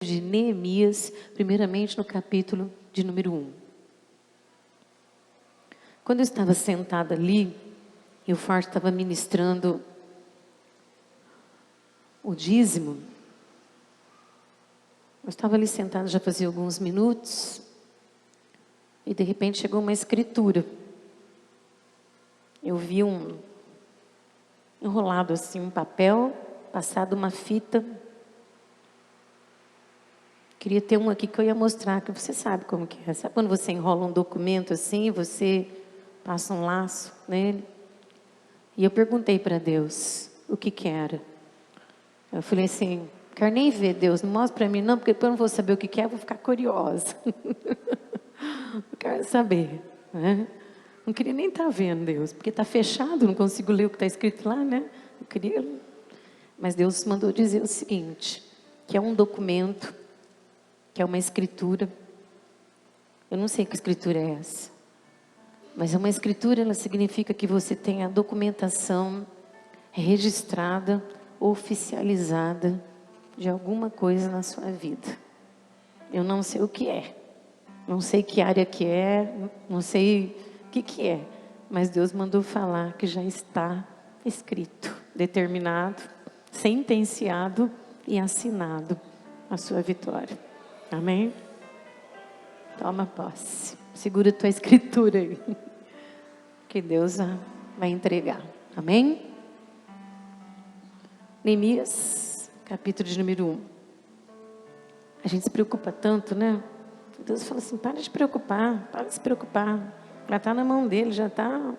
de Neemias, primeiramente no capítulo de número 1. Quando eu estava sentada ali, e o Forte estava ministrando o dízimo, eu estava ali sentada já fazia alguns minutos, e de repente chegou uma escritura. Eu vi enrolado assim, um papel, passado uma fita. Queria ter um aqui que eu ia mostrar, que você sabe como que é. Sabe quando você enrola um documento assim, você passa um laço nele? E eu perguntei para Deus o que era. Eu falei assim, quero nem ver, Deus, não mostra para mim não, porque depois eu não vou saber o que é, eu vou ficar curiosa. Eu quero saber, né? Não queria nem estar vendo, Deus, porque está fechado, não consigo ler o que está escrito lá, né? Eu queria... Mas Deus mandou dizer o seguinte, que é um documento, que é uma escritura. Eu não sei que escritura é essa, mas é uma escritura, ela significa que você tem a documentação registrada, oficializada de alguma coisa na sua vida. Eu não sei o que é, não sei que área que é, não sei o que é, mas Deus mandou falar que já está escrito, determinado, sentenciado e assinado a sua vitória. Amém? Toma posse. Segura a tua escritura aí, que Deus vai entregar. Amém? Neemias, capítulo de número 1. A gente se preocupa tanto, né? Deus fala assim, para de se preocupar. Já está na mão dele, já está...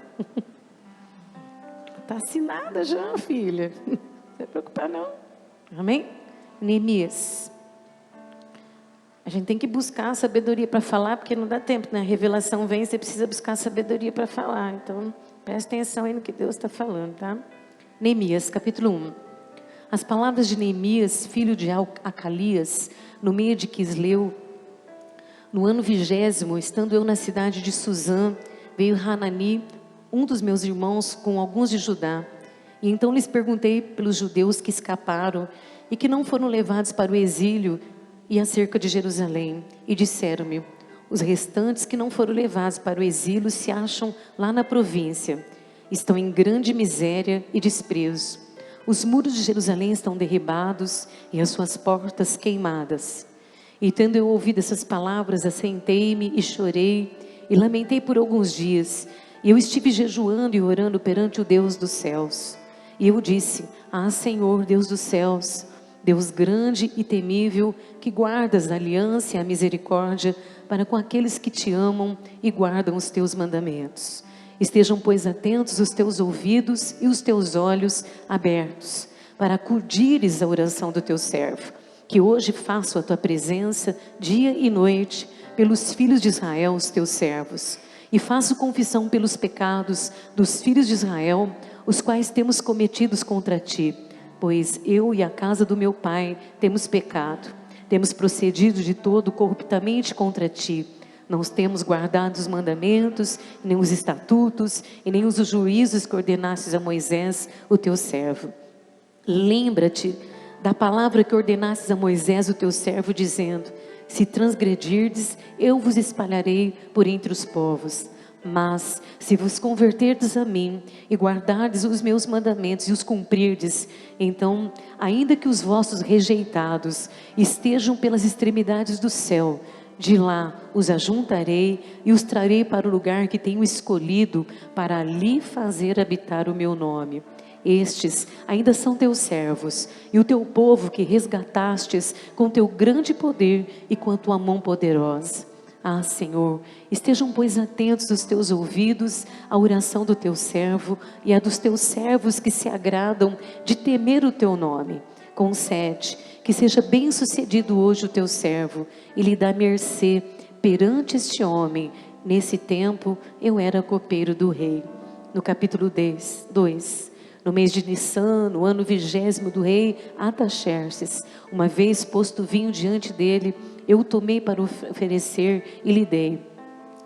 Está assinada já, filha. Não se preocupar não. Amém? Neemias. A gente tem que buscar a sabedoria para falar, porque não dá tempo, né? A revelação vem, você precisa buscar a sabedoria para falar. Então, preste atenção aí no que Deus está falando, tá? Neemias, capítulo 1. As palavras de Neemias, filho de Acalias, no meio de Quisleu, no ano 20º, estando eu na cidade de Suzã, veio Hanani, um dos meus irmãos, com alguns de Judá. E então lhes perguntei pelos judeus que escaparam e que não foram levados para o exílio e acerca de Jerusalém. E disseram-me, os restantes que não foram levados para o exílio se acham lá na província. Estão em grande miséria e desprezo. Os muros de Jerusalém estão derribados e as suas portas queimadas. E tendo eu ouvido essas palavras, assentei-me e chorei e lamentei por alguns dias. E eu estive jejuando e orando perante o Deus dos céus. E eu disse, Senhor, Deus dos céus, Deus grande e temível, que guardas a aliança e a misericórdia para com aqueles que te amam e guardam os teus mandamentos. Estejam, pois, atentos os teus ouvidos e os teus olhos abertos, para acudires à oração do teu servo, que hoje faço a tua presença, dia e noite, pelos filhos de Israel, os teus servos. E faço confissão pelos pecados dos filhos de Israel, os quais temos cometidos contra ti. Pois eu e a casa do meu pai temos pecado, temos procedido de todo corruptamente contra ti. Não temos guardado os mandamentos, nem os estatutos, e nem os juízos que ordenastes a Moisés, o teu servo. Lembra-te da palavra que ordenastes a Moisés, o teu servo, dizendo, se transgredirdes, eu vos espalharei por entre os povos. Mas, se vos converterdes a mim, e guardardes os meus mandamentos, e os cumprirdes, então, ainda que os vossos rejeitados estejam pelas extremidades do céu, de lá os ajuntarei, e os trarei para o lugar que tenho escolhido, para ali fazer habitar o meu nome. Estes ainda são teus servos, e o teu povo que resgatastes com teu grande poder e com a tua mão poderosa. Senhor, estejam, pois, atentos os teus ouvidos à oração do teu servo e a dos teus servos que se agradam de temer o teu nome. Concede que seja bem sucedido hoje o teu servo e lhe dá mercê perante este homem. Nesse tempo eu era copeiro do rei. No capítulo 2. No mês de Nissan, no ano 20º do rei Artaxerxes, uma vez posto vinho diante dele, eu o tomei para oferecer e lhe dei.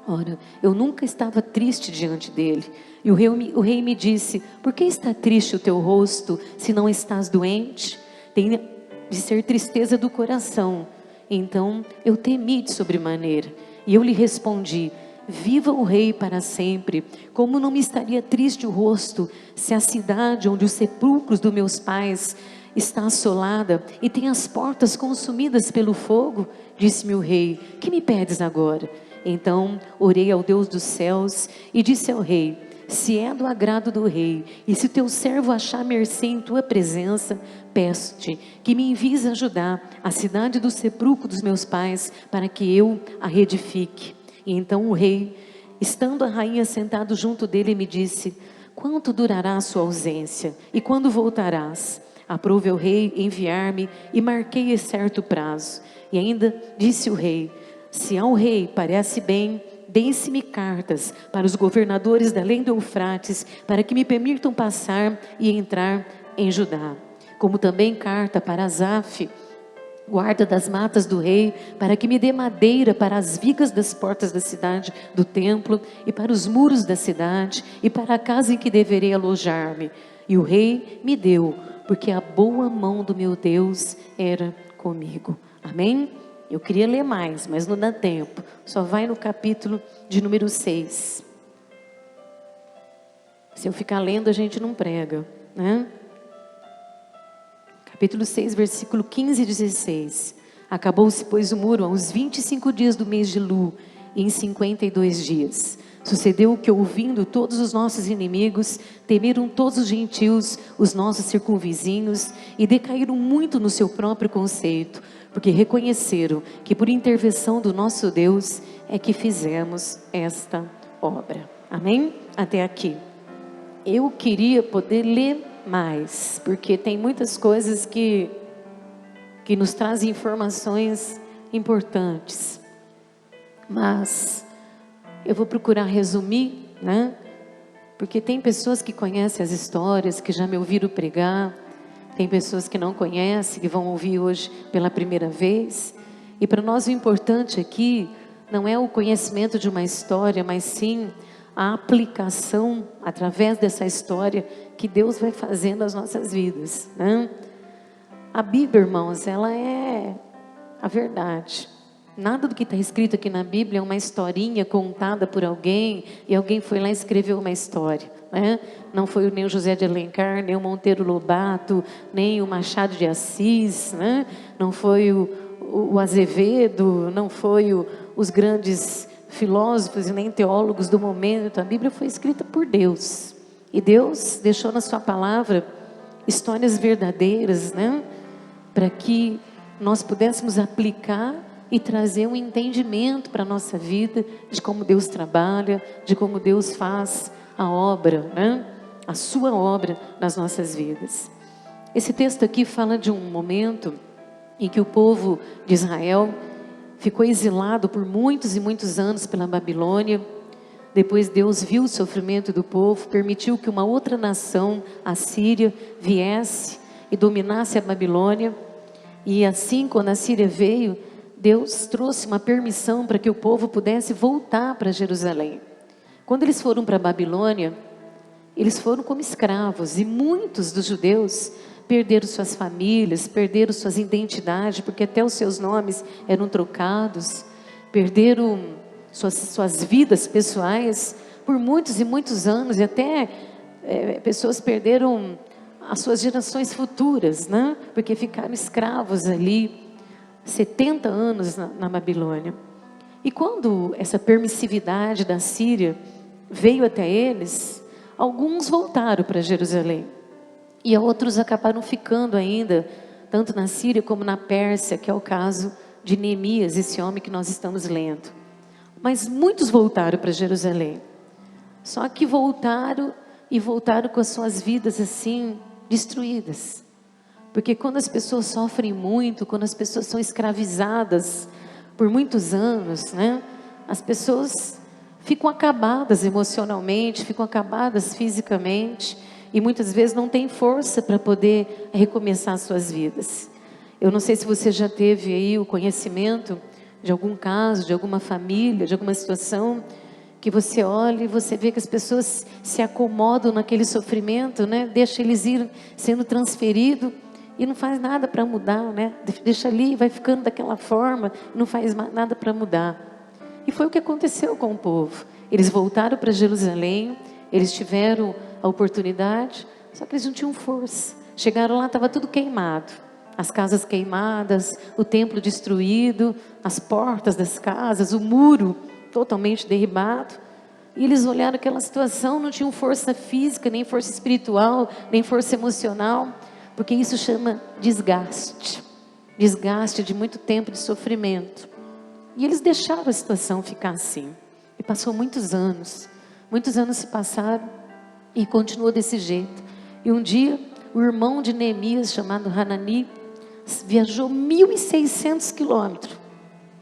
Ora, eu nunca estava triste diante dele. E o rei me disse, por que está triste o teu rosto, se não estás doente? Tem de ser tristeza do coração, Então eu temi de sobremaneira, e eu lhe respondi: viva o rei para sempre. Como não me estaria triste o rosto, se a cidade onde os sepulcros dos meus pais está assolada e tem as portas consumidas pelo fogo? Disse-me o rei: que me pedes agora? Então orei ao Deus dos céus e disse ao rei: se é do agrado do rei, e se teu servo achar mercê em tua presença, peço-te que me envies ajudar a cidade do sepulcro dos meus pais, para que eu a reedifique. E então o rei, estando a rainha sentado junto dele, me disse: quanto durará a sua ausência? E quando voltarás? Aprove o rei enviar-me, e marquei certo prazo. E ainda disse o rei: se ao rei parece bem, deem-se-me cartas para os governadores da além do Eufrates, para que me permitam passar e entrar em Judá. Como também carta para Asaf, guarda das matas do rei, para que me dê madeira para as vigas das portas da cidade, do templo, e para os muros da cidade, e para a casa em que deverei alojar-me. E o rei me deu, porque a boa mão do meu Deus era comigo. Amém? Eu queria ler mais, mas não dá tempo. Só vai no capítulo de número 6. Se eu ficar lendo, a gente não prega, né? Capítulo 6, versículo 15 e 16. Acabou-se, pois, o muro aos 25 dias do mês de Lu, e em 52 dias. Sucedeu que, ouvindo todos os nossos inimigos, temeram todos os gentios, os nossos circunvizinhos, e decaíram muito no seu próprio conceito, porque reconheceram que por intervenção do nosso Deus é que fizemos esta obra. Amém? Até aqui. Eu queria poder ler mais, porque tem muitas coisas que nos trazem informações importantes. Mas eu vou procurar resumir, né? Porque tem pessoas que conhecem as histórias, que já me ouviram pregar. Tem pessoas que não conhecem, que vão ouvir hoje pela primeira vez. E para nós o importante aqui não é o conhecimento de uma história, mas sim a aplicação através dessa história que Deus vai fazendo nas nossas vidas, né? A Bíblia, irmãos, ela é a verdade. Nada do que está escrito aqui na Bíblia é uma historinha contada por alguém e alguém foi lá e escreveu uma história, né? Não foi nem o José de Alencar, nem o Monteiro Lobato, nem o Machado de Assis, né? Não foi o Azevedo, não foi os grandes filósofos e nem teólogos do momento. A Bíblia foi escrita por Deus. E Deus deixou na sua palavra histórias verdadeiras, né? Para que nós pudéssemos aplicar e trazer um entendimento para a nossa vida de como Deus trabalha, de como Deus faz a obra, né? A sua obra nas nossas vidas. Esse texto aqui fala de um momento em que o povo de Israel ficou exilado por muitos e muitos anos pela Babilônia. Depois Deus viu o sofrimento do povo, permitiu que uma outra nação, a Síria, viesse e dominasse a Babilônia. E assim, quando a Síria veio, Deus trouxe uma permissão para que o povo pudesse voltar para Jerusalém. Quando eles foram para a Babilônia, eles foram como escravos, e muitos dos judeus perderam suas famílias, perderam suas identidades, porque até os seus nomes eram trocados, perderam suas vidas pessoais por muitos e muitos anos, e até pessoas perderam as suas gerações futuras, né? Porque ficaram escravos ali 70 anos na Babilônia. E quando essa permissividade da Síria veio até eles, alguns voltaram para Jerusalém, e outros acabaram ficando ainda, tanto na Síria como na Pérsia, que é o caso de Neemias, esse homem que nós estamos lendo. Mas muitos voltaram para Jerusalém, só que voltaram com as suas vidas assim, destruídas. Porque quando as pessoas sofrem muito, quando as pessoas são escravizadas por muitos anos, né? As pessoas ficam acabadas emocionalmente, ficam acabadas fisicamente, e muitas vezes não têm força para poder recomeçar suas vidas. Eu não sei se você já teve aí o conhecimento de algum caso, de alguma família, de alguma situação, que você olha e você vê que as pessoas se acomodam naquele sofrimento, né? Deixa eles ir sendo transferidos, e não faz nada para mudar, né? Deixa ali, vai ficando daquela forma, não faz nada para mudar. E foi o que aconteceu com o povo. Eles voltaram para Jerusalém, eles tiveram a oportunidade, só que eles não tinham força. Chegaram lá, estava tudo queimado. As casas queimadas, o templo destruído, as portas das casas, o muro totalmente derribado. E eles olharam aquela situação, não tinham força física, nem força espiritual, nem força emocional, porque isso chama desgaste. Desgaste de muito tempo de sofrimento. E eles deixaram a situação ficar assim. E passou muitos anos se passaram e continuou desse jeito. E um dia, o irmão de Neemias, chamado Hanani, viajou 1.600 quilômetros.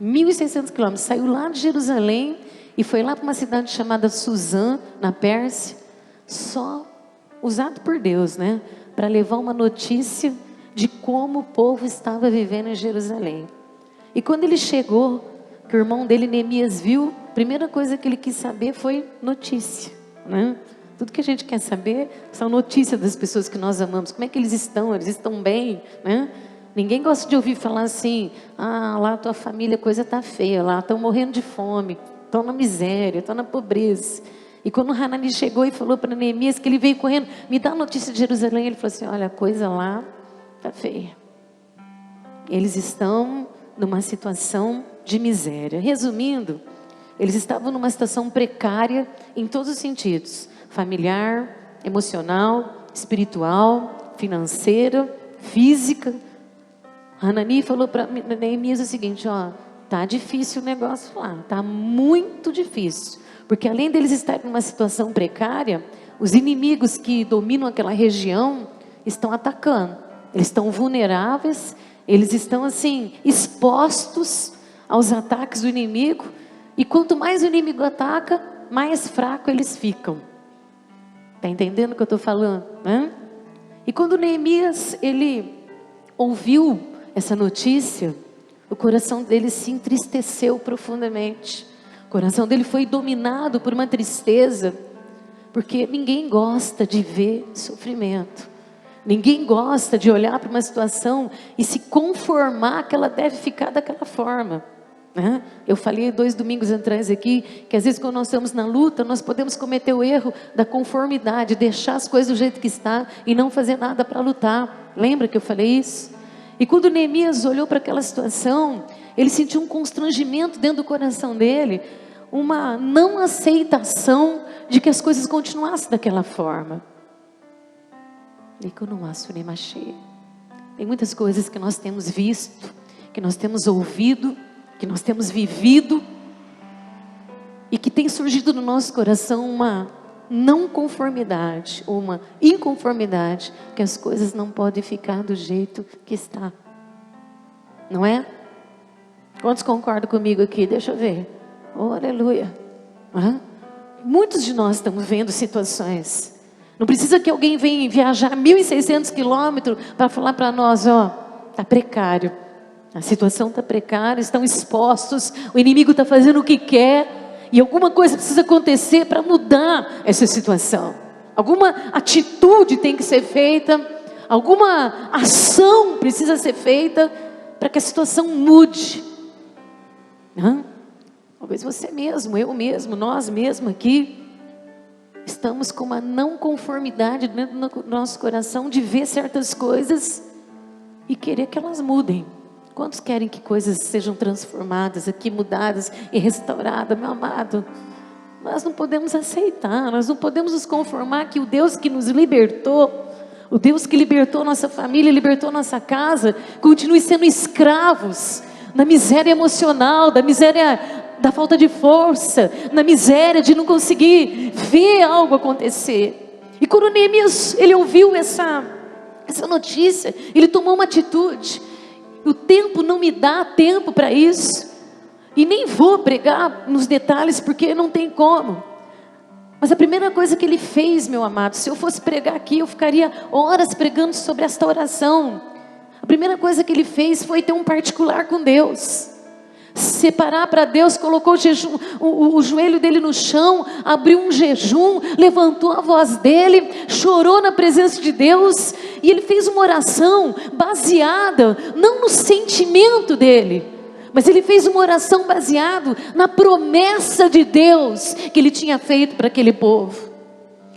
1.600 quilômetros, saiu lá de Jerusalém e foi lá para uma cidade chamada Suzã, na Pérsia, só usado por Deus, né? Para levar uma notícia de como o povo estava vivendo em Jerusalém. E quando ele chegou, que o irmão dele, Neemias, viu, a primeira coisa que ele quis saber foi notícia, né? Tudo que a gente quer saber são notícias das pessoas que nós amamos. Como é que eles estão bem, né? Ninguém gosta de ouvir falar assim, lá a tua família, a coisa está feia, lá estão morrendo de fome, estão na miséria, estão na pobreza. E quando o Hanani chegou e falou para Neemias que ele veio correndo, me dá a notícia de Jerusalém, ele falou assim, olha, a coisa lá está feia. Eles estão numa situação de miséria. Resumindo, eles estavam numa situação precária em todos os sentidos, familiar, emocional, espiritual, financeira, física. Hanani falou para Neemias o seguinte, tá difícil o negócio lá, tá muito difícil, porque além deles estarem numa situação precária, os inimigos que dominam aquela região estão atacando, eles estão vulneráveis, eles estão assim, expostos aos ataques do inimigo, e quanto mais o inimigo ataca, mais fraco eles ficam. Está entendendo o que eu estou falando, né? E quando Neemias, ele ouviu essa notícia, o coração dele se entristeceu profundamente. O coração dele foi dominado por uma tristeza, porque ninguém gosta de ver sofrimento. Ninguém gosta de olhar para uma situação e se conformar que ela deve ficar daquela forma, né? Eu falei 2 domingos atrás aqui, que às vezes quando nós estamos na luta, nós podemos cometer o erro da conformidade, deixar as coisas do jeito que está e não fazer nada para lutar. Lembra que eu falei isso? E quando Neemias olhou para aquela situação, ele sentiu um constrangimento dentro do coração dele, uma não aceitação de que as coisas continuassem daquela forma. Tem muitas coisas que nós temos visto, que nós temos ouvido, que nós temos vivido, e que tem surgido no nosso coração uma não conformidade, ou uma inconformidade, que as coisas não podem ficar do jeito que está, não é? Quantos concordam comigo aqui? Deixa eu ver. Oh, aleluia. Muitos de nós estamos vendo situações. Não precisa que alguém venha viajar 1.600 quilômetros para falar para nós, está precário. A situação está precária, estão expostos, o inimigo está fazendo o que quer. E alguma coisa precisa acontecer para mudar essa situação. Alguma atitude tem que ser feita, alguma ação precisa ser feita para que a situação mude. Talvez você mesmo, eu mesmo, nós mesmos aqui, estamos com uma não conformidade dentro do nosso coração de ver certas coisas e querer que elas mudem. Quantos querem que coisas sejam transformadas aqui, mudadas e restauradas, meu amado? Nós não podemos aceitar, nós não podemos nos conformar que o Deus que nos libertou, o Deus que libertou nossa família, libertou nossa casa, continue sendo escravos na miséria emocional, da miséria da falta de força, na miséria de não conseguir ver algo acontecer. E quando Neemias, ele ouviu essa notícia, ele tomou uma atitude. O tempo não me dá tempo para isso, e nem vou pregar nos detalhes, porque não tem como. Mas a primeira coisa que ele fez, meu amado, se eu fosse pregar aqui, eu ficaria horas pregando sobre esta oração. A primeira coisa que ele fez foi ter um particular com Deus. separar para Deus, colocou o joelho dele no chão, abriu um jejum, levantou a voz dele, chorou na presença de Deus, e ele fez uma oração baseada, não no sentimento dele, mas ele fez uma oração baseada na promessa de Deus, que ele tinha feito para aquele povo.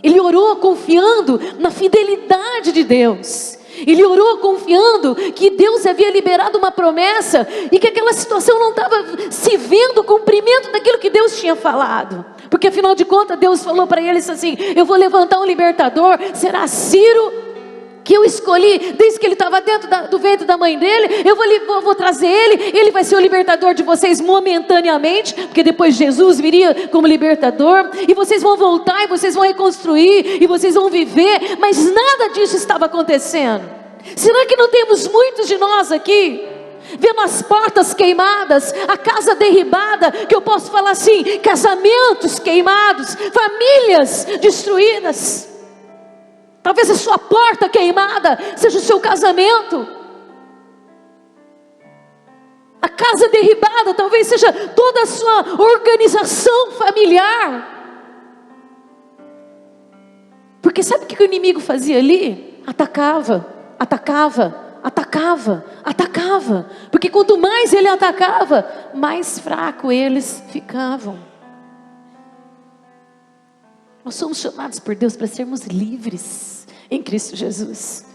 Ele orou confiando na fidelidade de Deus. Ele orou confiando que Deus havia liberado uma promessa e que aquela situação não estava se vendo o cumprimento daquilo que Deus tinha falado. Porque afinal de contas Deus falou para eles assim: eu vou levantar um libertador, será Ciro, que eu escolhi desde que ele estava dentro do ventre da mãe dele. Eu vou trazer ele vai ser o libertador de vocês momentaneamente, porque depois Jesus viria como libertador, e vocês vão voltar, e vocês vão reconstruir, e vocês vão viver. Mas nada disso estava acontecendo. Será que não temos muitos de nós aqui vendo as portas queimadas, a casa derribada, que eu posso falar assim, casamentos queimados, famílias destruídas? Talvez a sua porta queimada seja o seu casamento. A casa derribada talvez seja toda a sua organização familiar. Porque sabe o que o inimigo fazia ali? Atacava. Porque quanto mais ele atacava, mais fraco eles ficavam. Nós somos chamados por Deus para sermos livres em Cristo Jesus.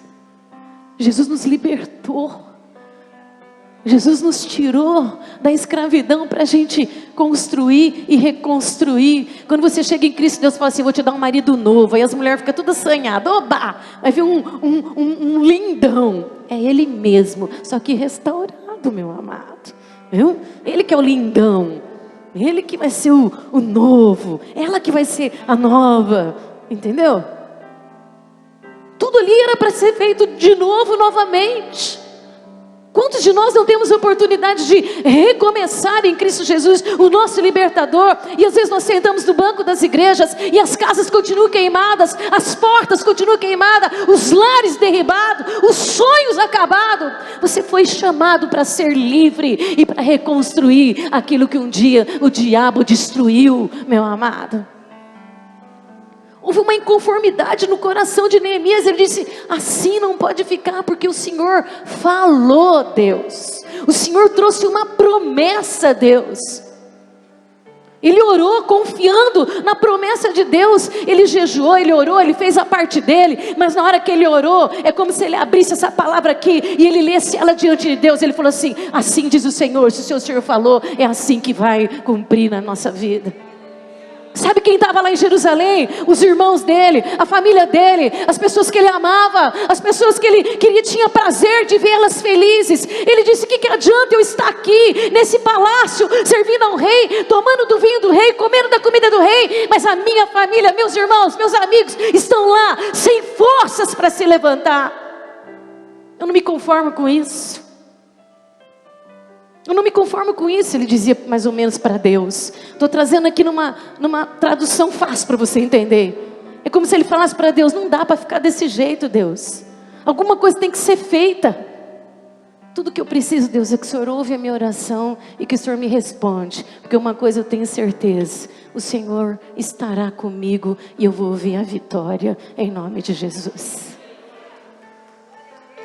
Jesus nos libertou. Jesus nos tirou da escravidão para a gente construir e reconstruir. Quando você chega em Cristo, Deus fala assim: vou te dar um marido novo. Aí as mulheres ficam todas assanhadas. Oba! Vai vir um lindão. É Ele mesmo, só que restaurado, meu amado. Viu? Ele que é o lindão. Ele que vai ser o novo. Ela que vai ser a nova. Entendeu? Tudo ali era para ser feito de novo, novamente. Quantos de nós não temos oportunidade de recomeçar em Cristo Jesus, o nosso libertador? E às vezes nós sentamos no banco das igrejas e as casas continuam queimadas, as portas continuam queimadas, os lares derribados, os sonhos acabados. Você foi chamado para ser livre e para reconstruir aquilo que um dia o diabo destruiu, meu amado. Houve uma inconformidade no coração de Neemias. Ele disse: assim não pode ficar, porque o Senhor falou, Deus. O Senhor trouxe uma promessa, Deus. Ele orou confiando na promessa de Deus. Ele jejuou, ele orou, ele fez a parte dele. Mas na hora que ele orou, é como se ele abrisse essa palavra aqui e ele lesse ela diante de Deus. Ele falou assim: assim diz o Senhor, se o Senhor falou, é assim que vai cumprir na nossa vida. Sabe quem estava lá em Jerusalém? Os irmãos dele, a família dele, as pessoas que ele amava, as pessoas que ele tinha prazer de vê-las felizes. Ele disse: que adianta eu estar aqui nesse palácio, servindo ao rei, tomando do vinho do rei, comendo da comida do rei, mas a minha família, meus irmãos, meus amigos estão lá sem forças para se levantar. Eu não me conformo com isso. Eu não me conformo com isso, ele dizia mais ou menos para Deus. Estou trazendo aqui numa tradução fácil para você entender. É como se ele falasse para Deus: não dá para ficar desse jeito, Deus. Alguma coisa tem que ser feita. Tudo que eu preciso, Deus, é que o Senhor ouve a minha oração e que o Senhor me responde. Porque uma coisa eu tenho certeza: o Senhor estará comigo e eu vou ver a vitória em nome de Jesus.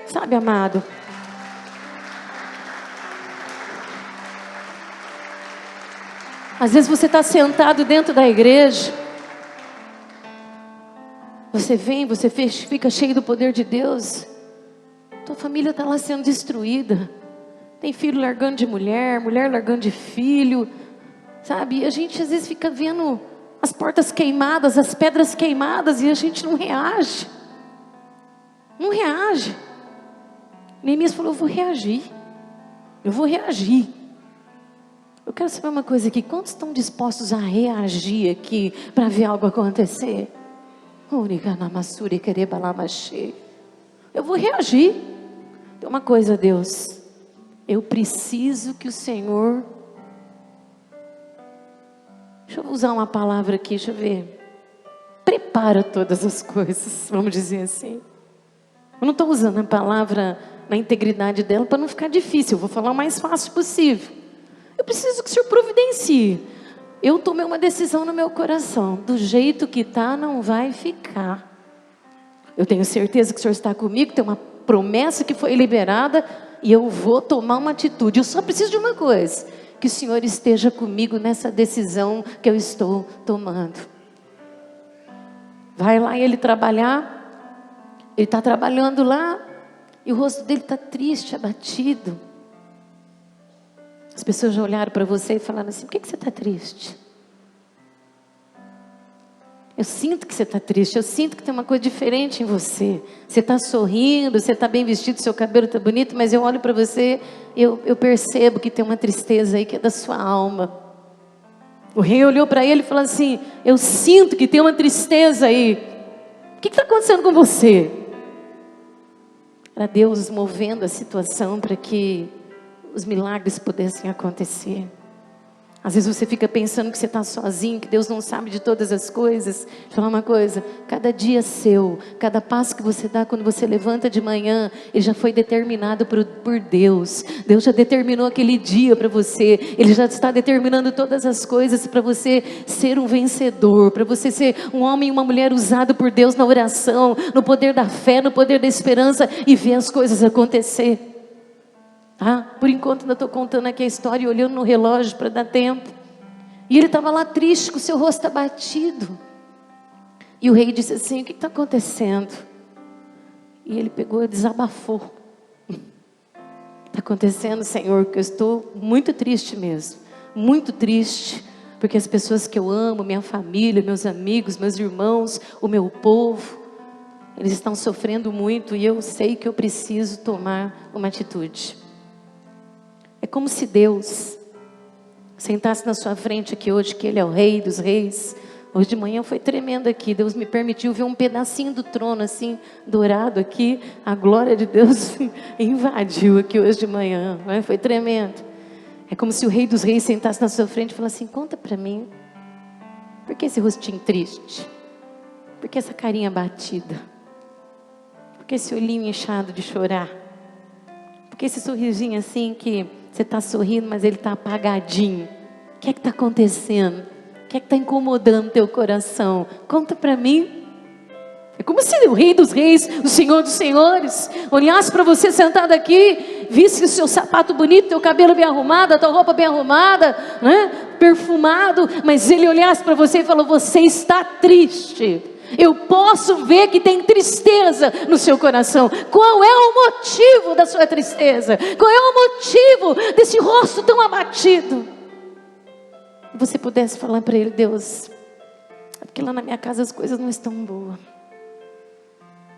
Sabe, amado? Às vezes você está sentado dentro da igreja, você vem, você fica cheio do poder de Deus, tua família está lá sendo destruída, tem filho largando de mulher, mulher largando de filho, sabe? E a gente às vezes fica vendo as portas queimadas, as pedras queimadas, e a gente não reage. Neemias falou: eu vou reagir. Eu quero saber uma coisa aqui: quantos estão dispostos a reagir aqui para ver algo acontecer? Eu vou reagir. Tem uma coisa, Deus, eu preciso que o Senhor, deixa eu usar uma palavra aqui, deixa eu ver, prepara todas as coisas, vamos dizer assim. Eu não estou usando a palavra na integridade dela para não ficar difícil, eu vou falar o mais fácil possível. Eu preciso que o Senhor providencie. Eu tomei uma decisão no meu coração. Do jeito que está, não vai ficar. Eu tenho certeza que o Senhor está comigo, tem uma promessa que foi liberada e eu vou tomar uma atitude. Eu só preciso de uma coisa: que o Senhor esteja comigo nessa decisão que eu estou tomando. Vai lá ele trabalhar. Ele está trabalhando lá e o rosto dele está triste, abatido. As pessoas já olharam para você e falaram assim: por que você está triste? Eu sinto que você está triste, eu sinto que tem uma coisa diferente em você. Você está sorrindo, você está bem vestido, seu cabelo está bonito, mas eu olho para você e eu percebo que tem uma tristeza aí que é da sua alma. O rei olhou para ele e falou assim: eu sinto que tem uma tristeza aí. O que está acontecendo com você? Era Deus movendo a situação para que os milagres pudessem acontecer. Às vezes você fica pensando que você está sozinho, que Deus não sabe de todas as coisas. Deixa eu falar uma coisa: cada dia seu, cada passo que você dá quando você levanta de manhã, ele já foi determinado por Deus. Deus já determinou aquele dia para você. Ele já está determinando todas as coisas para você ser um vencedor, para você ser um homem e uma mulher usado por Deus na oração, no poder da fé, no poder da esperança, e ver as coisas acontecer. Por enquanto ainda estou contando aqui a história e olhando no relógio para dar tempo. E ele estava lá triste, com o seu rosto abatido. E o rei disse assim: o que está acontecendo? E ele pegou e desabafou. Está acontecendo, Senhor, que eu estou muito triste mesmo. Muito triste, porque as pessoas que eu amo, minha família, meus amigos, meus irmãos, o meu povo, eles estão sofrendo muito e eu sei que eu preciso tomar uma atitude. É como se Deus sentasse na sua frente aqui hoje, que Ele é o Rei dos Reis. Hoje de manhã foi tremendo aqui. Deus me permitiu ver um pedacinho do trono assim, dourado aqui. A glória de Deus invadiu aqui hoje de manhã. Foi tremendo. É como se o Rei dos Reis sentasse na sua frente e falasse assim: conta para mim, por que esse rostinho triste? Por que essa carinha batida? Por que esse olhinho inchado de chorar? Por que esse sorrisinho assim que você está sorrindo, mas ele está apagadinho? O que é que está acontecendo? O que é que está incomodando teu coração? Conta para mim. É como se o Rei dos Reis, o Senhor dos Senhores, olhasse para você sentado aqui, visse o seu sapato bonito, teu cabelo bem arrumado, a tua roupa bem arrumada, né? Perfumado, mas ele olhasse para você e falou: você está triste. Eu posso ver que tem tristeza no seu coração. Qual é o motivo da sua tristeza? Qual é o motivo desse rosto tão abatido? Se você pudesse falar para ele: Deus, é porque lá na minha casa as coisas não estão boas.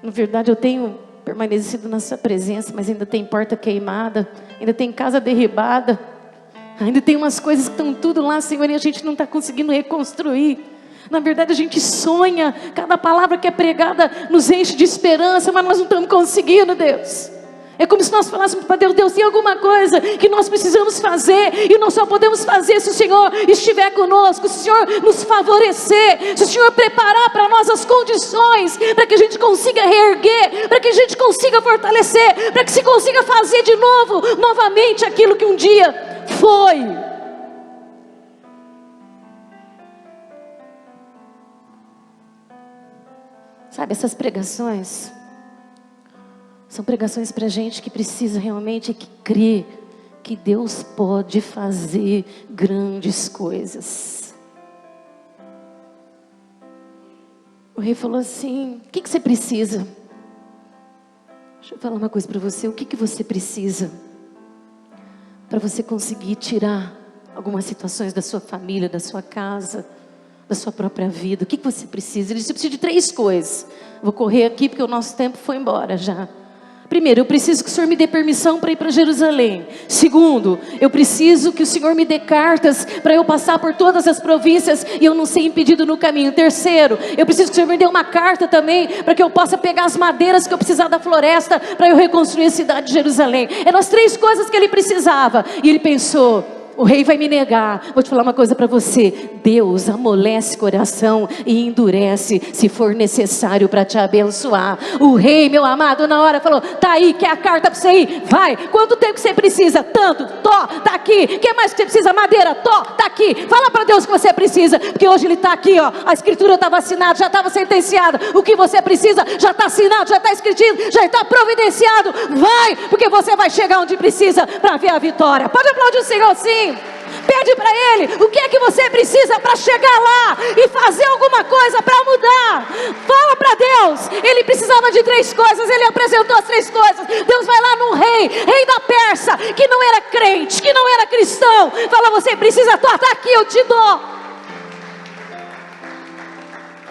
Na verdade eu tenho permanecido na sua presença, mas ainda tem porta queimada, ainda tem casa derribada, ainda tem umas coisas que estão tudo lá, Senhor, e a gente não está conseguindo reconstruir. Na verdade a gente sonha, cada palavra que é pregada nos enche de esperança, mas nós não estamos conseguindo, Deus. É como se nós falássemos para Deus: Deus, tem alguma coisa que nós precisamos fazer, e nós só podemos fazer se o Senhor estiver conosco, se o Senhor nos favorecer, se o Senhor preparar para nós as condições, para que a gente consiga reerguer, para que a gente consiga fortalecer, para que se consiga fazer de novo, novamente aquilo que um dia foi. Sabe, essas pregações são pregações para gente que precisa realmente, que crê que Deus pode fazer grandes coisas. O rei falou assim: o que você precisa? Deixa eu falar uma coisa para você. O que você precisa para você conseguir tirar algumas situações da sua família, da sua casa, da sua própria vida? O que você precisa? Ele disse: eu preciso de 3 coisas. Vou correr aqui porque o nosso tempo foi embora já. Primeiro, eu preciso que o Senhor me dê permissão para ir para Jerusalém. Segundo, eu preciso que o Senhor me dê cartas para eu passar por todas as províncias e eu não ser impedido no caminho. Terceiro, eu preciso que o Senhor me dê uma carta também para que eu possa pegar as madeiras que eu precisar da floresta para eu reconstruir a cidade de Jerusalém. Eram as 3 coisas que ele precisava. E ele pensou: o rei vai me negar. Vou te falar uma coisa para você: Deus amolece coração e endurece se for necessário para te abençoar. O rei, meu amado, na hora falou: tá aí, quer a carta para você ir? Vai. Quanto tempo que você precisa? Tanto. Tó, tá aqui. O que mais que você precisa? Madeira. Tó, tá aqui. Fala para Deus que você precisa, porque hoje ele está aqui, ó. A escritura estava assinada, já estava sentenciada. O que você precisa já está assinado, já está escrito, já está providenciado. Vai, porque você vai chegar onde precisa para ver a vitória. Pode aplaudir o Senhor, sim. Pede para Ele o que é que você precisa para chegar lá e fazer alguma coisa para mudar. Fala para Deus. Ele precisava de 3 coisas, Ele apresentou as 3 coisas. Deus vai lá num rei da Pérsia, que não era crente, que não era cristão. Fala: você precisa, tá aqui, eu te dou.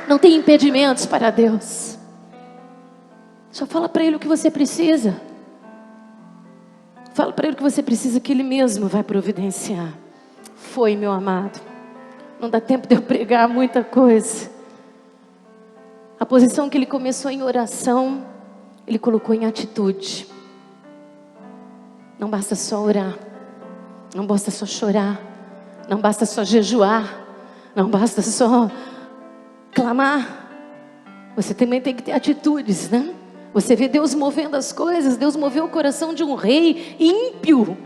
Não tem impedimentos para Deus. Só fala para Ele o que você precisa. Fala para Ele o que você precisa, que Ele mesmo vai providenciar. Foi, meu amado. Não dá tempo de eu pregar muita coisa. A posição que ele começou em oração, ele colocou em atitude. Não basta só orar. Não basta só chorar. Não basta só jejuar. Não basta só clamar. Você também tem que ter atitudes, né? Você vê Deus movendo as coisas. Deus moveu o coração de um rei ímpio.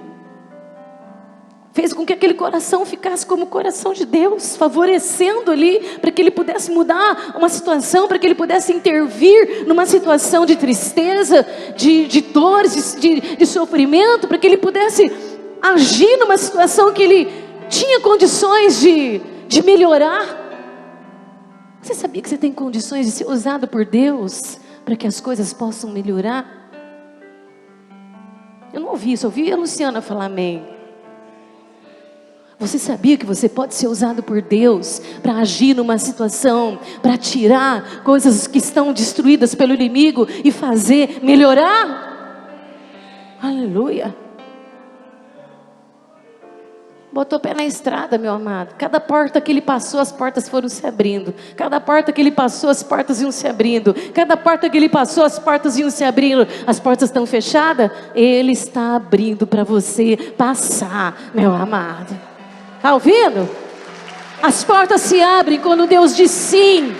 Fez com que aquele coração ficasse como o coração de Deus, favorecendo ali, para que ele pudesse mudar uma situação, para que ele pudesse intervir numa situação de tristeza, de dores, de sofrimento, para que ele pudesse agir numa situação que ele tinha condições de melhorar. Você sabia que você tem condições de ser usado por Deus para que as coisas possam melhorar? Eu não ouvi isso, eu ouvi a Luciana falar amém. Você sabia que você pode ser usado por Deus para agir numa situação, para tirar coisas que estão destruídas pelo inimigo e fazer melhorar? Aleluia. Botou o pé na estrada, meu amado. Cada porta que ele passou, as portas foram se abrindo. Cada porta que ele passou, as portas iam se abrindo. Cada porta que ele passou, as portas iam se abrindo. As portas estão fechadas? Ele está abrindo para você passar, meu amado. Está ouvindo? As portas se abrem quando Deus diz sim.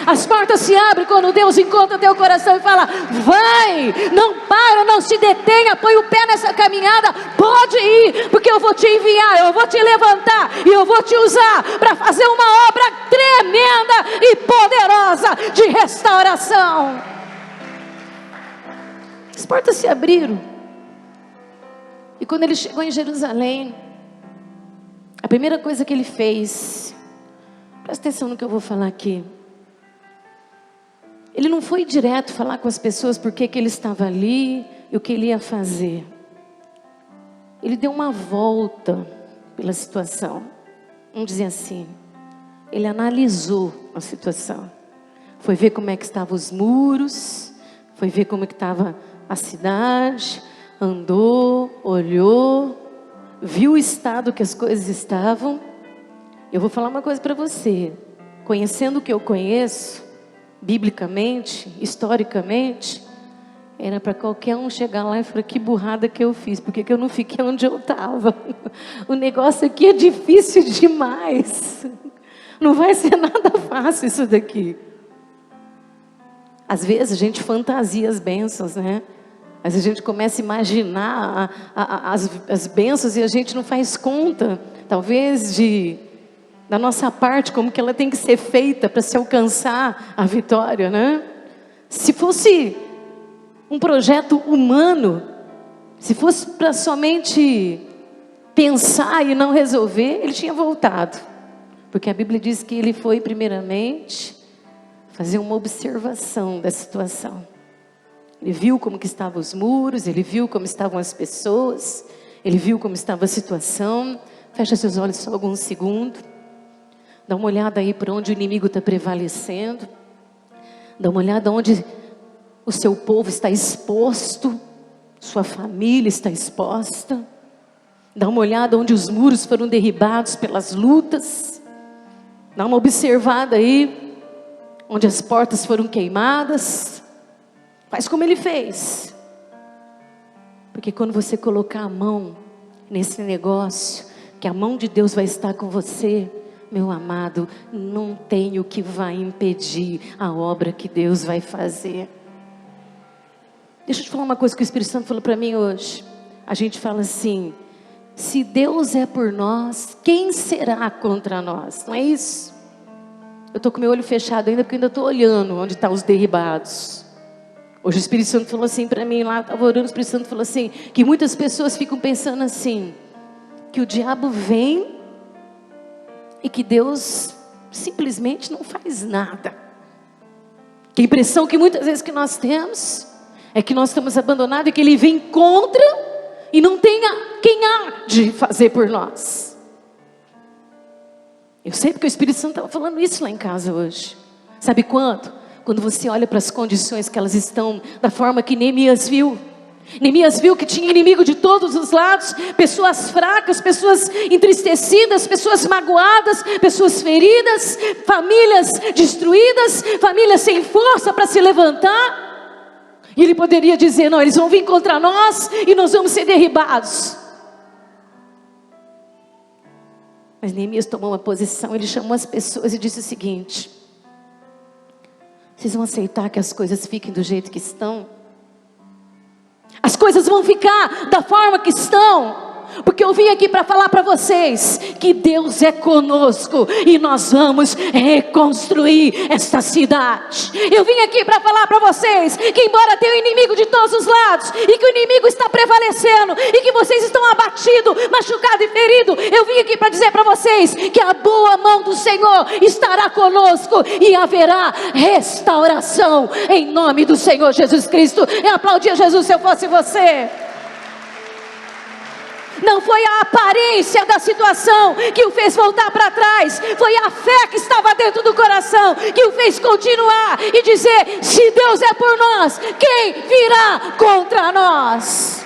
As portas se abrem quando Deus encontra teu coração e fala: vai, não para, não se detenha, põe o pé nessa caminhada, pode ir, porque eu vou te enviar, eu vou te levantar e eu vou te usar para fazer uma obra tremenda e poderosa de restauração. As portas se abriram. E quando ele chegou em Jerusalém, a primeira coisa que ele fez, presta atenção no que eu vou falar aqui. Ele não foi direto falar com as pessoas porque que ele estava ali e o que ele ia fazer. Ele deu uma volta pela situação. Vamos dizer assim, ele analisou a situação. Foi ver como é que estavam os muros, foi ver como é que estava a cidade, andou, olhou, viu o estado que as coisas estavam. Eu vou falar uma coisa para você. Conhecendo o que eu conheço, biblicamente, historicamente, era para qualquer um chegar lá e falar: que burrada que eu fiz, por que eu não fiquei onde eu estava? O negócio aqui é difícil demais. Não vai ser nada fácil isso daqui. Às vezes a gente fantasia as bênçãos, né? Às vezes a gente começa a imaginar as bênçãos e a gente não faz conta, talvez, da nossa parte, como que ela tem que ser feita para se alcançar a vitória, né? Se fosse um projeto humano, se fosse para somente pensar e não resolver, ele tinha voltado. Porque a Bíblia diz que ele foi primeiramente fazer uma observação da situação. Ele viu como que estavam os muros, ele viu como estavam as pessoas, ele viu como estava a situação. Fecha seus olhos só alguns segundos. Dá uma olhada aí para onde o inimigo está prevalecendo. Dá uma olhada onde o seu povo está exposto, sua família está exposta. Dá uma olhada onde os muros foram derribados pelas lutas. Dá uma observada aí onde as portas foram queimadas. Faz como ele fez. Porque quando você colocar a mão nesse negócio, que a mão de Deus vai estar com você, meu amado, não tem o que vai impedir a obra que Deus vai fazer. Deixa eu te falar uma coisa que o Espírito Santo falou para mim hoje. A gente fala assim: se Deus é por nós, quem será contra nós? Não é isso? Eu estou com meu olho fechado ainda, porque ainda estou olhando onde estão os derribados. Hoje o Espírito Santo falou assim para mim, lá estava orando, o Espírito Santo falou assim, que muitas pessoas ficam pensando assim, que o diabo vem e que Deus simplesmente não faz nada. Que a impressão que muitas vezes que nós temos é que nós estamos abandonados e que Ele vem contra e não tem quem há de fazer por nós. Eu sei porque o Espírito Santo estava falando isso lá em casa hoje. Sabe quando? Quando você olha para as condições que elas estão, da forma que Neemias viu. Neemias viu que tinha inimigo de todos os lados, pessoas fracas, pessoas entristecidas, pessoas magoadas, pessoas feridas, famílias destruídas, famílias sem força para se levantar. E ele poderia dizer: não, eles vão vir contra nós e nós vamos ser derribados. Mas Neemias tomou uma posição, ele chamou as pessoas e disse o seguinte: vocês vão aceitar que as coisas fiquem do jeito que estão? As coisas vão ficar da forma que estão, porque eu vim aqui para falar para vocês que Deus é conosco e nós vamos reconstruir esta cidade. Eu vim aqui para falar para vocês que embora tenha o inimigo de todos os lados e que o inimigo está prevalecendo e que vocês estão abatidos, machucados e feridos, eu vim aqui para dizer para vocês que a boa mão do Senhor estará conosco e haverá restauração em nome do Senhor Jesus Cristo. Eu aplaudia Jesus se eu fosse você. Não foi a aparência da situação que o fez voltar para trás, foi a fé que estava dentro do coração que o fez continuar e dizer: se Deus é por nós, quem virá contra nós?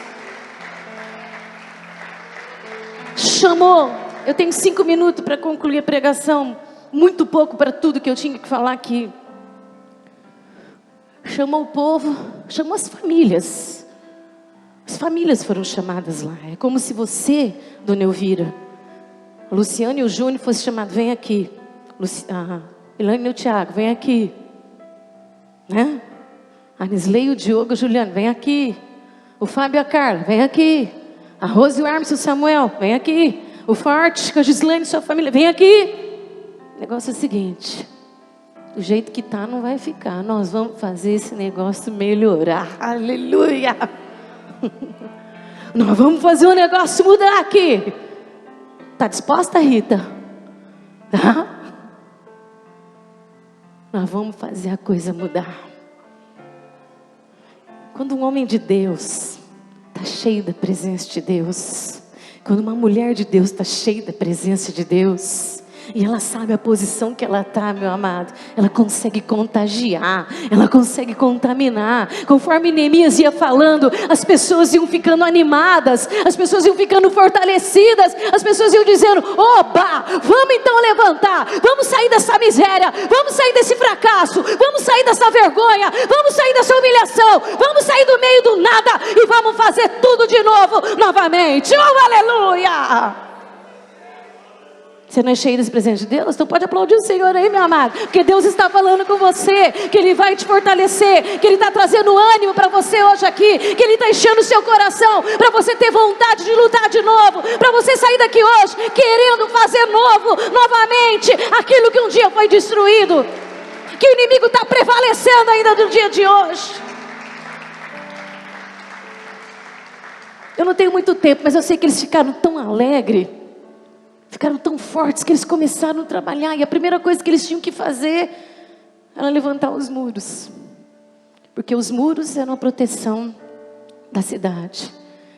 Chamou, eu tenho 5 minutos para concluir a pregação, muito pouco para tudo que eu tinha que falar aqui. Chamou o povo, chamou as famílias. As famílias foram chamadas lá. É como se você, dona Elvira, a Luciana e o Júnior fossem chamados: vem aqui. A Ilane e o Tiago, vem aqui. Né? A Nisley, o Diogo, o Juliano, vem aqui. O Fábio e a Carla, vem aqui. A Rose, o Hermes e o Samuel, vem aqui. O Forte, com a Gislaine e sua família, vem aqui. O negócio é o seguinte: do jeito que está não vai ficar. Nós vamos fazer esse negócio melhorar. Aleluia! Nós vamos fazer o negócio mudar aqui. Está disposta, Rita? Tá? Nós vamos fazer a coisa mudar. Quando um homem de Deus está cheio da presença de Deus, quando uma mulher de Deus está cheia da presença de Deus, e ela sabe a posição que ela está, meu amado, ela consegue contagiar, ela consegue contaminar. Conforme Neemias ia falando, as pessoas iam ficando animadas, as pessoas iam ficando fortalecidas, as pessoas iam dizendo: opa, vamos então levantar, vamos sair dessa miséria, vamos sair desse fracasso, vamos sair dessa vergonha, vamos sair dessa humilhação, vamos sair do meio do nada e vamos fazer tudo de novo, novamente. Oh, aleluia! Você não é cheio desse presente de Deus? Então pode aplaudir o Senhor aí, meu amado, porque Deus está falando com você, que Ele vai te fortalecer, que Ele está trazendo ânimo para você hoje aqui, que Ele está enchendo o seu coração, para você ter vontade de lutar de novo, para você sair daqui hoje, querendo fazer novamente, aquilo que um dia foi destruído, que o inimigo está prevalecendo ainda no dia de hoje. Eu não tenho muito tempo, mas eu sei que eles ficaram tão alegres, ficaram tão fortes que eles começaram a trabalhar. E a primeira coisa que eles tinham que fazer era levantar os muros, porque os muros eram a proteção da cidade.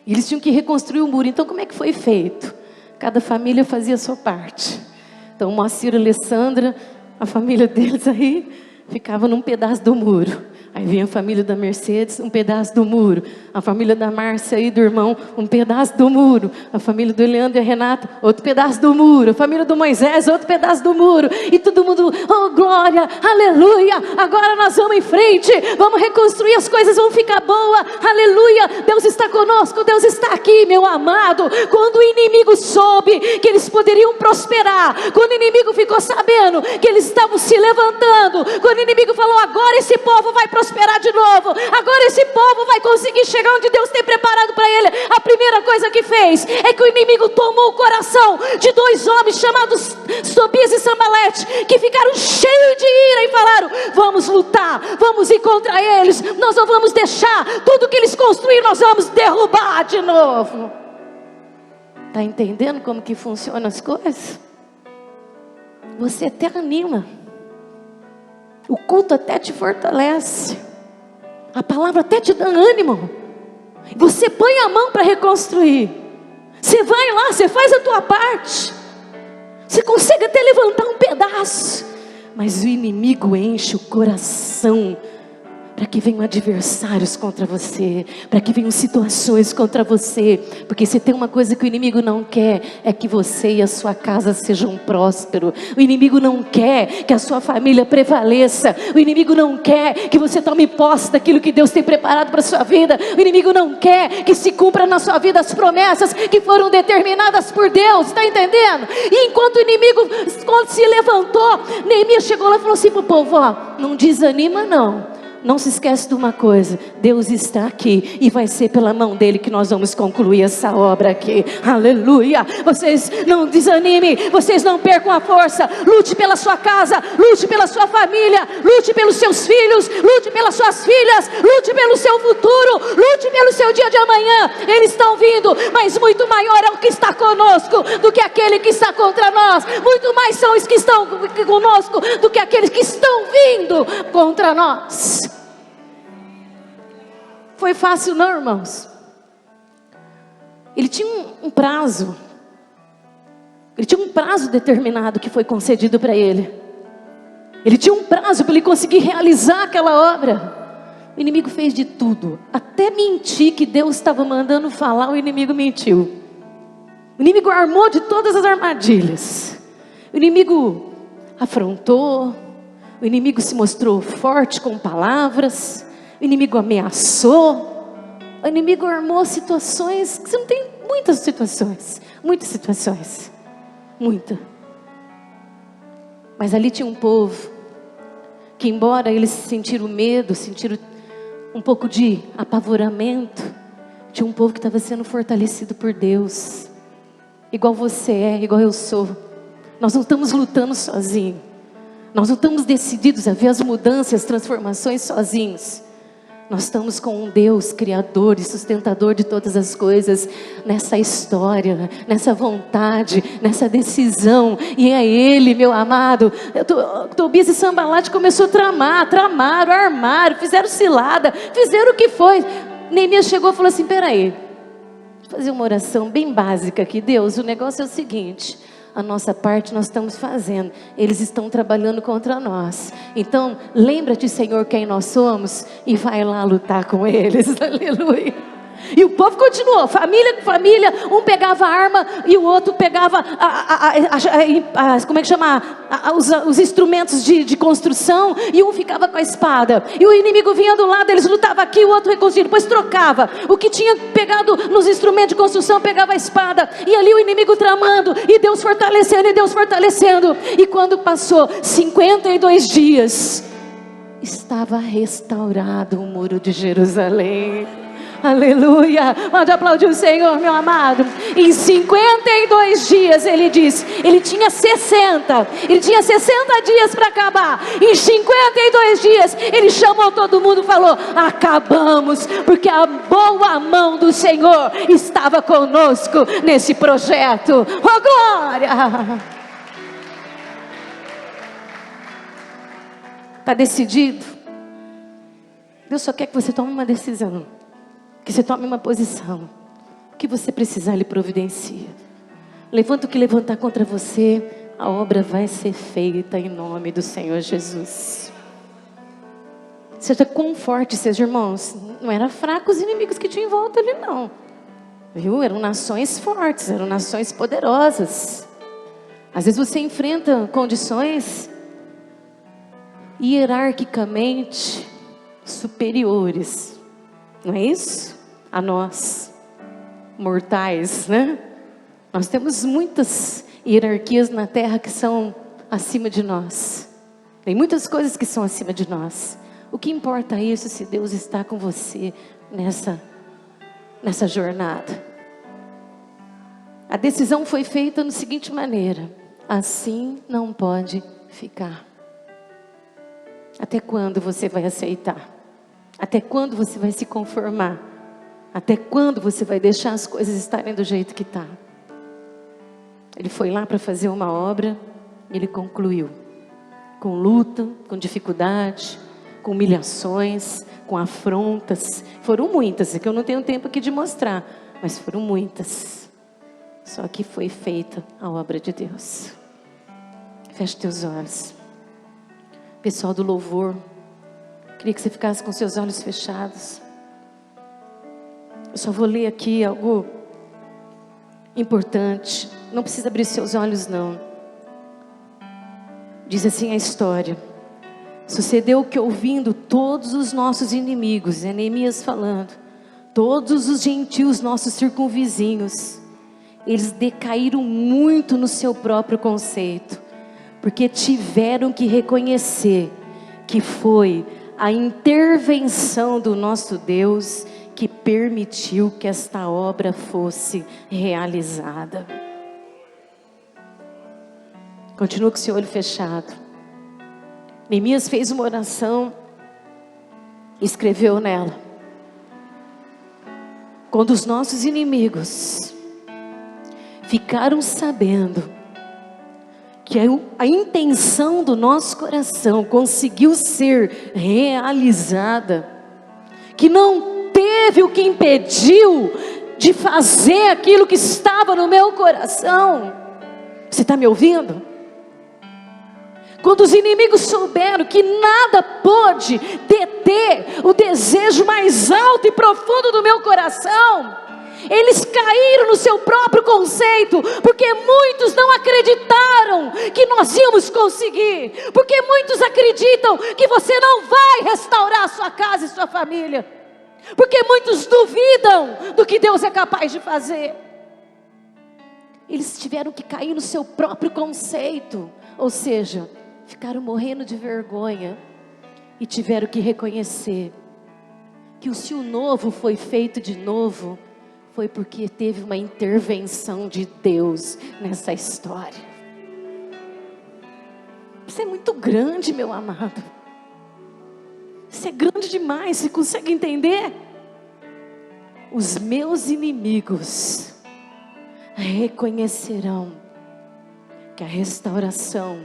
E eles tinham que reconstruir o muro. Então como é que foi feito? Cada família fazia a sua parte. Então Moacir e Alessandra, a família deles aí, ficava num pedaço do muro. Aí vinha a família da Mercedes, um pedaço do muro. A família da Márcia e do irmão, um pedaço do muro. A família do Leandro e a Renata, outro pedaço do muro. A família do Moisés, outro pedaço do muro. E todo mundo, oh glória, aleluia. Agora nós vamos em frente, vamos reconstruir, as coisas vão ficar boas. Aleluia, Deus está conosco, Deus está aqui, meu amado. Quando o inimigo soube que eles poderiam prosperar, quando o inimigo ficou sabendo que eles estavam se levantando, quando o inimigo falou, agora esse povo vai prosperar de novo, agora esse povo vai conseguir chegar onde Deus tem preparado para ele, a primeira coisa que fez é que o inimigo tomou o coração de dois homens chamados Tobias e Sambalete, que ficaram cheios de ira e falaram, vamos lutar, vamos ir contra eles, nós não vamos deixar tudo que eles construíram, nós vamos derrubar de novo. Está entendendo como que funcionam as coisas? Você até anima, o culto até te fortalece, a palavra até te dá ânimo, você põe a mão para reconstruir, você vai lá, você faz a tua parte, você consegue até levantar um pedaço, mas o inimigo enche o coração, para que venham adversários contra você, para que venham situações contra você, porque se tem uma coisa que o inimigo não quer, é que você e a sua casa sejam prósperos. O inimigo não quer que a sua família prevaleça, o inimigo não quer que você tome posse daquilo que Deus tem preparado para a sua vida, o inimigo não quer que se cumpra na sua vida as promessas que foram determinadas por Deus, está entendendo? E enquanto o inimigo, quando se levantou, Neemias chegou lá e falou assim para o povo, ó, não desanima não. Não se esquece de uma coisa, Deus está aqui e vai ser pela mão dele que nós vamos concluir essa obra aqui, aleluia. Vocês não desanimem, vocês não percam a força, lute pela sua casa, lute pela sua família, lute pelos seus filhos, lute pelas suas filhas, lute pelo seu futuro, lute pelo seu dia de amanhã. Eles estão vindo, mas muito maior é o que está conosco do que aquele que está contra nós, muito mais são os que estão conosco do que aqueles que estão vindo contra nós. Foi fácil não, irmãos? Ele tinha um prazo. Ele tinha um prazo determinado que foi concedido para ele. Ele tinha um prazo para ele conseguir realizar aquela obra. O inimigo fez de tudo. Até mentir que Deus estava mandando falar, o inimigo mentiu. O inimigo armou de todas as armadilhas. O inimigo afrontou. O inimigo se mostrou forte com palavras. O inimigo ameaçou, o inimigo armou situações, que você não tem muitas situações, mas ali tinha um povo, que embora eles sentiram medo, sentiram um pouco de apavoramento, tinha um povo que estava sendo fortalecido por Deus, igual você é, igual eu sou. Nós não estamos lutando sozinhos, nós não estamos decididos a ver as mudanças, as transformações sozinhos. Nós estamos com um Deus criador e sustentador de todas as coisas, nessa história, nessa vontade, nessa decisão, e é Ele, meu amado. Tobias e Sambalate começou a tramaram, armaram, fizeram cilada, fizeram o que foi. Neemias chegou e falou assim, peraí, vou fazer uma oração bem básica aqui. Deus, o negócio é o seguinte, a nossa parte nós estamos fazendo, eles estão trabalhando contra nós, então lembra-te, Senhor, quem nós somos, e vai lá lutar com eles, aleluia. E o povo continuou, família com família, um pegava a arma e o outro pegava como é que chama? Os instrumentos de construção, e um ficava com a espada, e o inimigo vinha do lado, eles lutavam aqui, o outro reconstruía, depois trocava, o que tinha pegado nos instrumentos de construção pegava a espada, e ali o inimigo tramando, e Deus fortalecendo, e quando passou 52 dias, estava restaurado o muro de Jerusalém. Aleluia, pode aplaudir o Senhor, meu amado. Em 52 dias, ele disse, ele tinha 60 dias para acabar. Em 52 dias, ele chamou todo mundo e falou, acabamos, porque a boa mão do Senhor estava conosco nesse projeto. Oh glória! Está decidido? Deus só quer que você tome uma decisão, que você tome uma posição. O que você precisar, Ele providencia. Levanta o que levantar contra você, a obra vai ser feita em nome do Senhor Jesus. Seja quão forte seja, irmãos. Não eram fracos os inimigos que tinham em volta ali, não. Viu? Eram nações fortes, eram nações poderosas. Às vezes você enfrenta condições hierarquicamente superiores, não é isso? A nós, mortais, né? Nós temos muitas hierarquias na terra que são acima de nós. Tem muitas coisas que são acima de nós. O que importa é isso se Deus está com você nessa jornada? A decisão foi feita da seguinte maneira: assim não pode ficar. Até quando você vai aceitar? Até quando você vai se conformar? Até quando você vai deixar as coisas estarem do jeito que está? Ele foi lá para fazer uma obra, e ele concluiu. Com luta, com dificuldade, com humilhações, com afrontas. Foram muitas, é que eu não tenho tempo aqui de mostrar, mas foram muitas. Só que foi feita a obra de Deus. Feche teus olhos. Pessoal do louvor, queria que você ficasse com seus olhos fechados. Eu só vou ler aqui algo importante. Não precisa abrir seus olhos, não. Diz assim a história: sucedeu que, ouvindo todos os nossos inimigos, é Neemias falando, todos os gentios nossos circunvizinhos, eles decaíram muito no seu próprio conceito, porque tiveram que reconhecer que foi a intervenção do nosso Deus que permitiu que esta obra fosse realizada. Continua com o seu olho fechado. Neemias fez uma oração, escreveu nela: quando os nossos inimigos ficaram sabendo que a intenção do nosso coração conseguiu ser realizada, que não teve o que impediu de fazer aquilo que estava no meu coração. Você está me ouvindo? Quando os inimigos souberam que nada pôde deter o desejo mais alto e profundo do meu coração, eles caíram no seu próprio conceito, porque muitos não acreditaram que nós íamos conseguir, porque muitos acreditam que você não vai restaurar a sua casa e sua família, porque muitos duvidam do que Deus é capaz de fazer. Eles tiveram que cair no seu próprio conceito, ou seja, ficaram morrendo de vergonha e tiveram que reconhecer que se o novo foi feito de novo, foi porque teve uma intervenção de Deus nessa história. Isso é muito grande, meu amado. Isso é grande demais. Você consegue entender? Os meus inimigos reconhecerão que a restauração,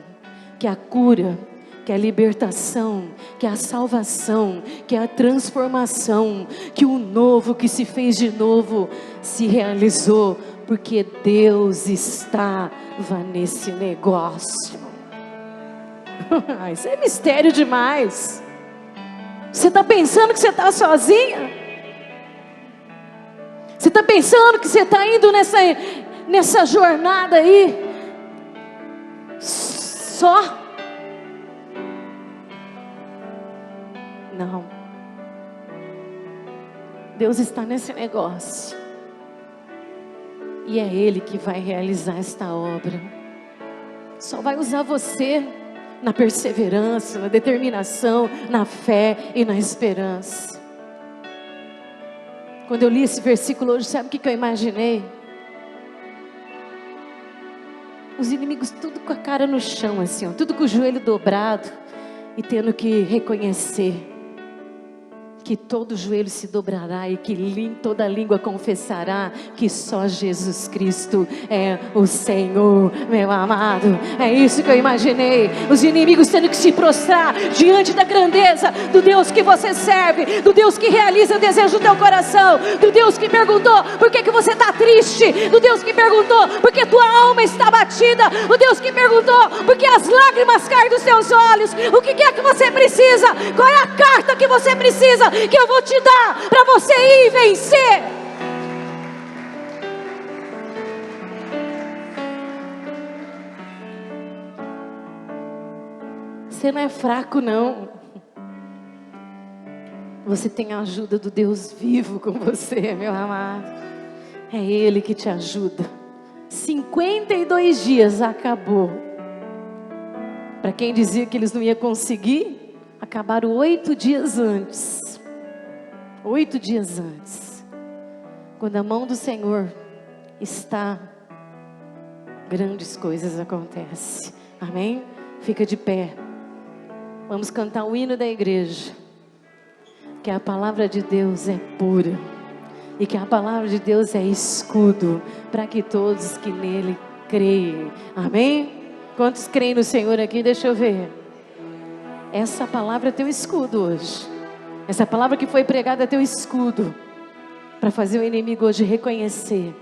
que a cura, que a libertação, que a salvação, que a transformação, que o novo que se fez de novo se realizou, porque Deus estava nesse negócio. Isso é mistério demais. Você está pensando que você está sozinha? Você está pensando que você está indo nessa jornada aí só? Não. Deus está nesse negócio. E é Ele que vai realizar esta obra. Só vai usar você na perseverança, na determinação, na fé e na esperança. Quando eu li esse versículo hoje, sabe o que eu imaginei? Os inimigos tudo com a cara no chão, assim, ó, tudo com o joelho dobrado e tendo que reconhecer que todo joelho se dobrará e que toda língua confessará que só Jesus Cristo é o Senhor, meu amado. É isso que eu imaginei, os inimigos tendo que se prostrar diante da grandeza do Deus que você serve, do Deus que realiza o desejo do teu coração, do Deus que perguntou por que você está triste, do Deus que perguntou por que tua alma está batida, o Deus que perguntou por que as lágrimas caem dos teus olhos. O que é que você precisa? Qual é a carta que você precisa que eu vou te dar para você ir e vencer? Você não é fraco, não. Você tem a ajuda do Deus vivo com você, meu amado. É Ele que te ajuda. 52 dias acabou. Para quem dizia que eles não iam conseguir, acabaram 8 dias antes. 8 dias antes. Quando a mão do Senhor está, grandes coisas acontecem. Amém? Fica de pé. Vamos cantar o hino da igreja. Que a palavra de Deus é pura. E que a palavra de Deus é escudo para que todos que nele creem. Amém? Quantos creem no Senhor aqui? Deixa eu ver. Essa palavra é teu escudo hoje. Essa palavra que foi pregada é teu escudo para fazer o inimigo hoje reconhecer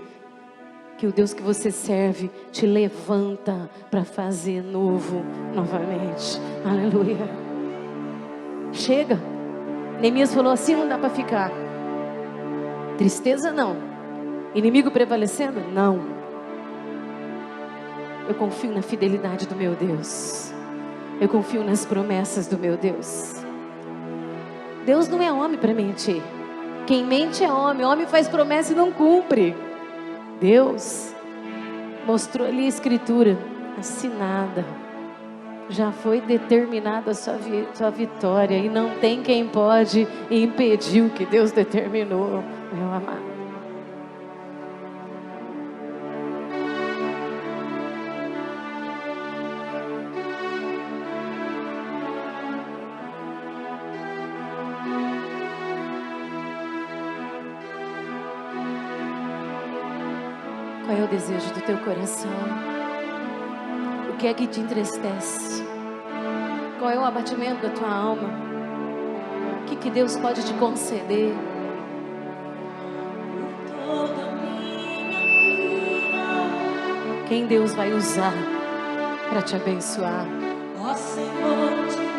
que o Deus que você serve te levanta para fazer novo novamente. Aleluia. Chega. Neemias falou assim: não dá para ficar. Tristeza não. Inimigo prevalecendo? Não. Eu confio na fidelidade do meu Deus. Eu confio nas promessas do meu Deus. Deus não é homem para mentir. Quem mente é homem. Homem faz promessa e não cumpre. Deus mostrou ali a escritura assinada. Já foi determinada a sua vitória. E não tem quem pode impedir o que Deus determinou, meu amado. Qual é o desejo do teu coração? O que é que te entristece? Qual é o abatimento da tua alma? O que Deus pode te conceder? Quem Deus vai usar para te abençoar? Ó Senhor,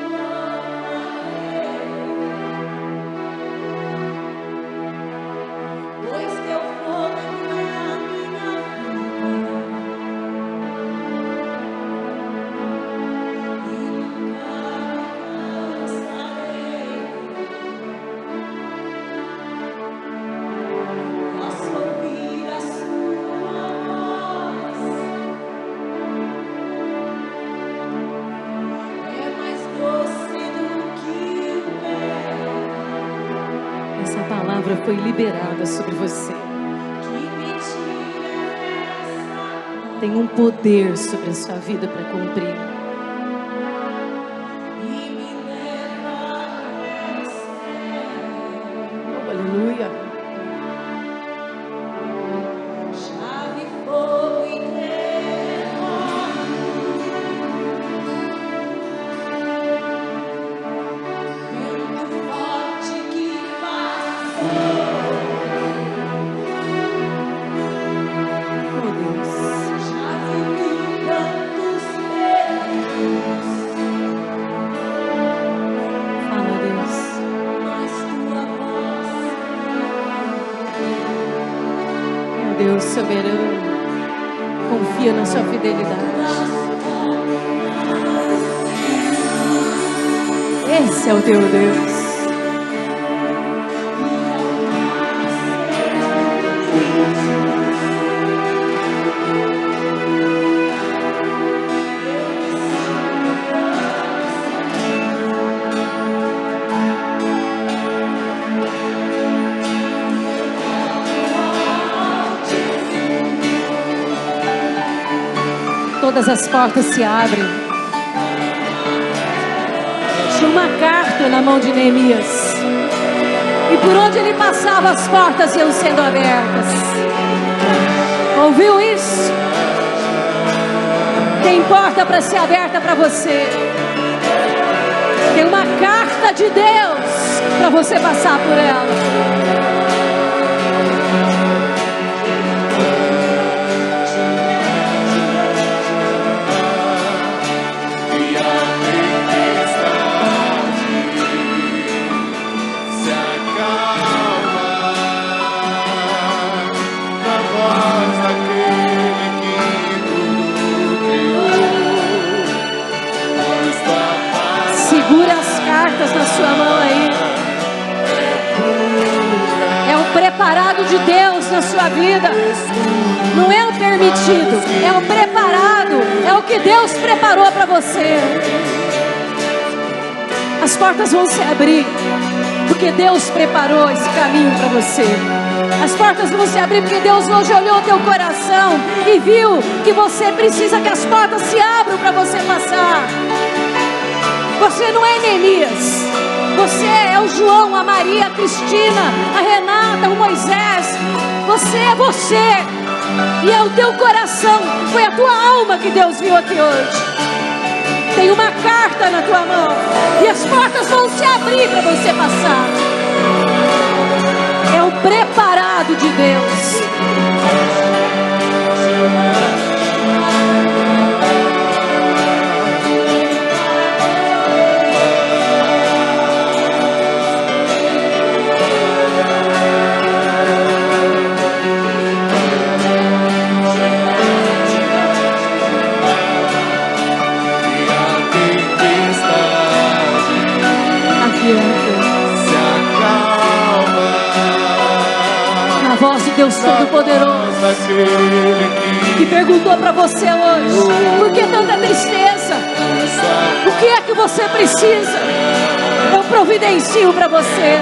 foi liberada sobre você. Tem um poder sobre a sua vida para cumprir. Oh, aleluia. Deus soberano, confia na sua fidelidade. Esse é o teu Deus. Todas as portas se abrem. Tinha uma carta na mão de Neemias. E por onde ele passava, as portas iam sendo abertas. Ouviu isso? Tem porta para ser aberta para você. Tem uma carta de Deus para você passar por ela. Segura as cartas na sua mão aí. É o preparado de Deus na sua vida. Não é o permitido, é o preparado. É o que Deus preparou para você. As portas vão se abrir, porque Deus preparou esse caminho para você. As portas vão se abrir porque Deus hoje olhou o teu coração e viu que você precisa que as portas se abram para você passar. Você não é Neemias. Você é o João, a Maria, a Cristina, a Renata, o Moisés. Você é você. E é o teu coração, foi a tua alma que Deus viu aqui hoje. Tem uma carta na tua mão e as portas vão se abrir para você passar. É o preparado de Deus. Deus Todo-Poderoso, que perguntou para você hoje: por que tanta tristeza? O que é que você precisa? Eu providencio para você.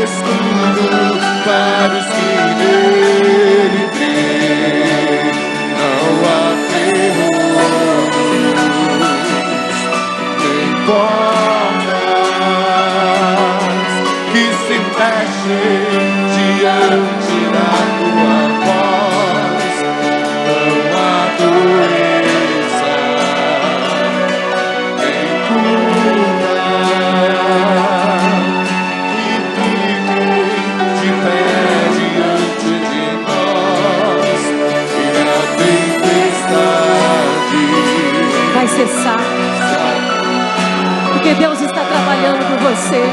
Escudo para os que nele creem, não há terrores, nem portas que se fechem diante da tua voz, não há doença, nem cura que fiquem de pé diante de nós, e a tempestade vai cessar, porque Deus está trabalhando por você.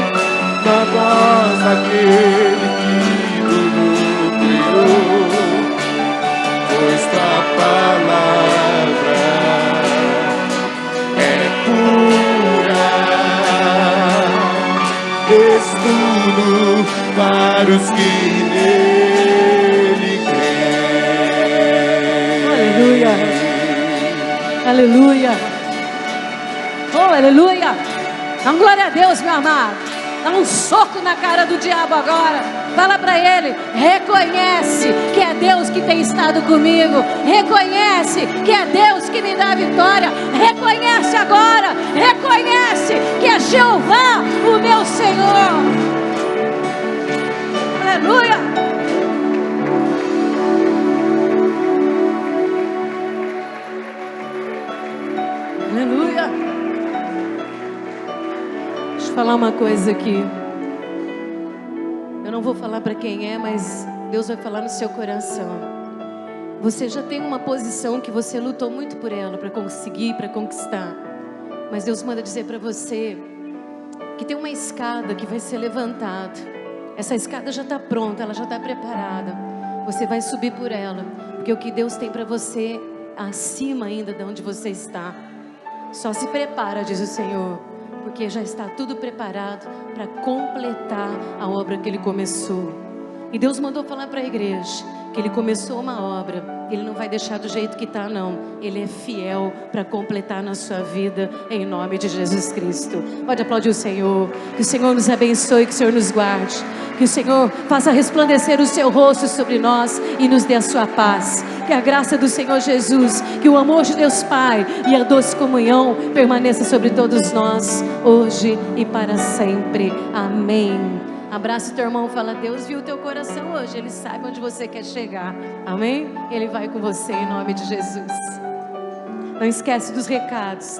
na voz daquele que tudo criou, pois tua palavra é pura, escudo para os que nele creem. Aleluia, aleluia, oh aleluia. Dá glória a Deus, meu amado. Dá um soco na cara do diabo agora. Fala para ele: reconhece que é Deus que tem estado comigo. Reconhece que é Deus que me dá a vitória. Reconhece agora. Reconhece que é Jeová, o meu Senhor. Aleluia. Aleluia. Deixa eu falar uma coisa aqui. Eu não vou falar para quem é, mas Deus vai falar no seu coração. Você já tem uma posição que você lutou muito por ela, para conseguir, para conquistar. Mas Deus manda dizer para você que tem uma escada que vai ser levantada. Essa escada já está pronta, ela já está preparada. Você vai subir por ela, porque o que Deus tem para você acima ainda de onde você está. Só se prepara, diz o Senhor, porque já está tudo preparado para completar a obra que Ele começou. E Deus mandou falar para a igreja que Ele começou uma obra, Ele não vai deixar do jeito que está não. Ele é fiel para completar na sua vida, em nome de Jesus Cristo. Pode aplaudir o Senhor. Que o Senhor nos abençoe, que o Senhor nos guarde, que o Senhor faça resplandecer o seu rosto sobre nós e nos dê a sua paz. Que a graça do Senhor Jesus, que o amor de Deus Pai e a doce comunhão permaneça sobre todos nós, hoje e para sempre. Amém. Abraça o teu irmão, fala: Deus viu o teu coração hoje, Ele sabe onde você quer chegar, amém? Ele vai com você em nome de Jesus. Não esquece dos recados.